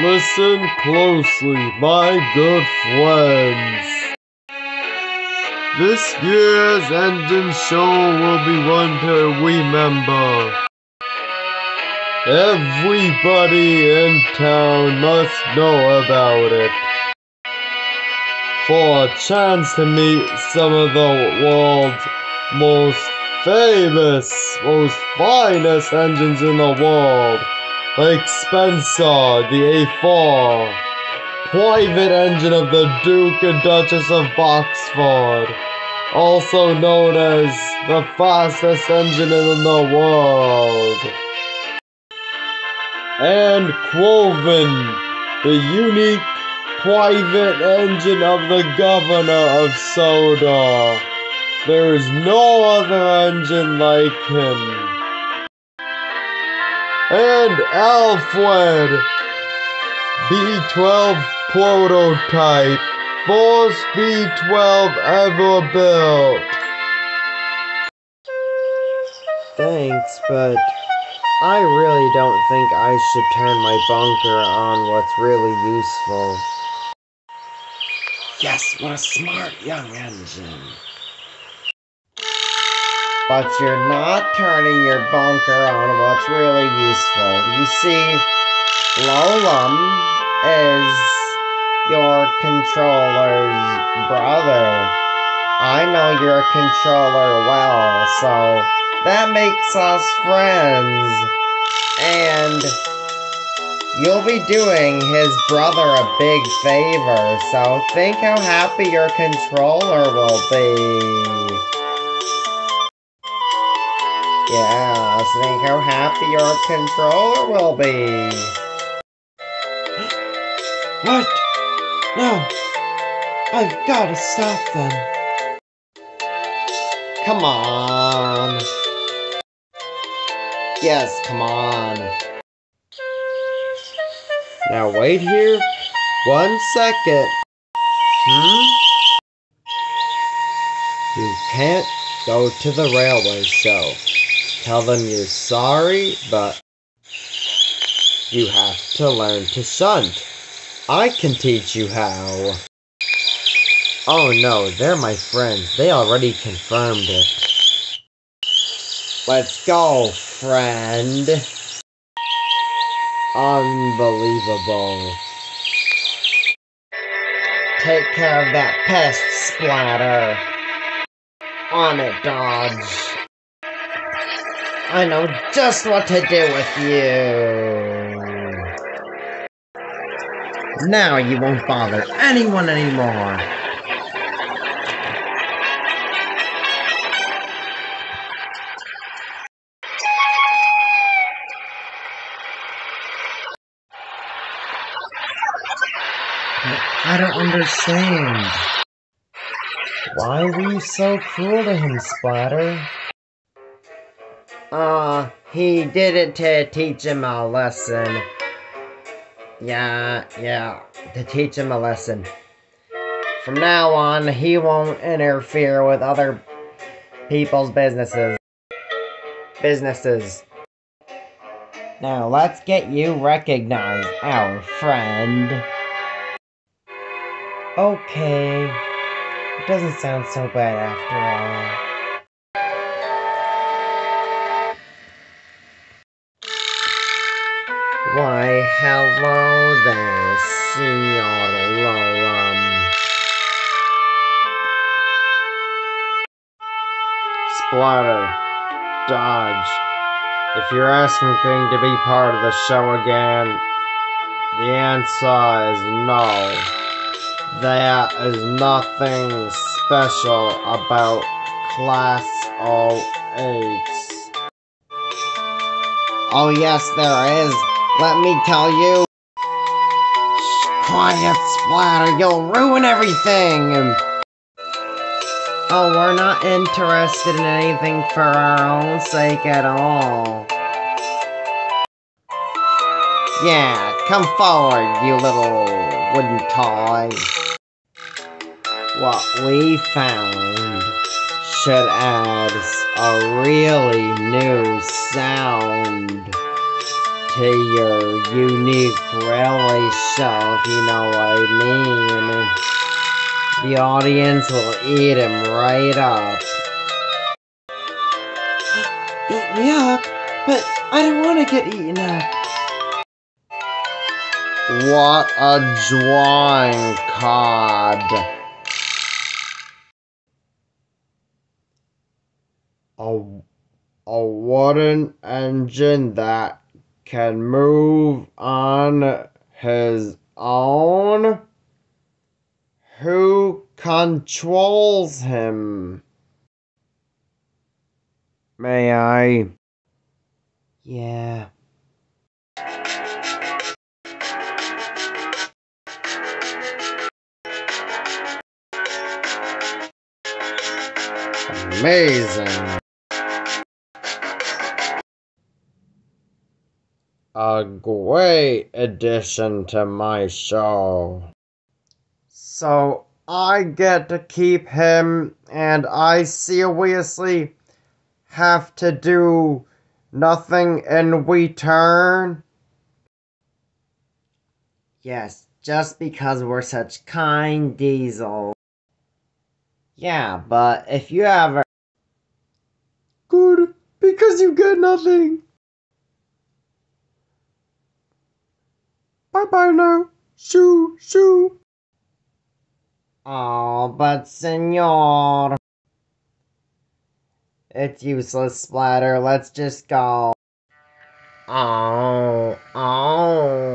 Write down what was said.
Listen closely, my good friends. This year's engine show will be one to remember. Everybody in town must know about it. For a chance to meet some of the world's most famous, most finest engines in the world, like Spencer, the A4, private engine of the Duke and Duchess of Boxford, also known as the fastest engine in the world, and Quoven, the unique private engine of the governor of Soda. There is no other engine like him. And Alfred, B12 prototype, first B12 ever built. Thanks, but I really don't think I should turn my bunker on what's really useful. Yes, what a smart young engine. But you're not turning your bunker on what's really useful. You see, Lolham is your controller's brother. I know your controller well, so that makes us friends. And you'll be doing his brother a big favor, so think how happy your controller will be. Yeah, think how happy your controller will be. What? No! I've got to stop them. Come on. Yes, come on. Now wait here 1 second. You can't go to the railway show. Tell them you're sorry, but you have to learn to shunt. I can teach you how. Oh no, they're my friends. They already confirmed it. Let's go, friend. Unbelievable. Take care of that pest, Splatter. On it, Dodge. I know just what to do with you. Now you won't bother anyone anymore. I don't understand. Why were you so cruel to him, Splatter? He did it to teach him a lesson. Yeah, to teach him a lesson. From now on, he won't interfere with other people's businesses. Now, let's get you recognized, our friend. Okay. It doesn't sound so bad after all. Why, hello there, Senor Lolham. Splatter, Dodge, if you're asking to be part of the show again, the answer is no. There is nothing special about Class 08. Oh yes, there is. Let me tell you. Shh, quiet, Splatter, you'll ruin everything! Oh, we're not interested in anything for our own sake at all. Yeah, come forward, you little wooden toy. What we found should add a really new sound to your unique rally show, if you know what I mean. The audience will eat him right up. Eat me up? But I don't want to get eaten up. What a drawing card. A wooden engine that can move on his own? Who controls him? May I? Yeah. Amazing. A great addition to my show. So I get to keep him, and I seriously have to do nothing in return? Yes, just because we're such kind diesels. Yeah, but if you ever... Good, because you get nothing. Bye-bye now. Shoo, shoo. Oh, but senor... It's useless, Splatter. Let's just go. Oh, oh.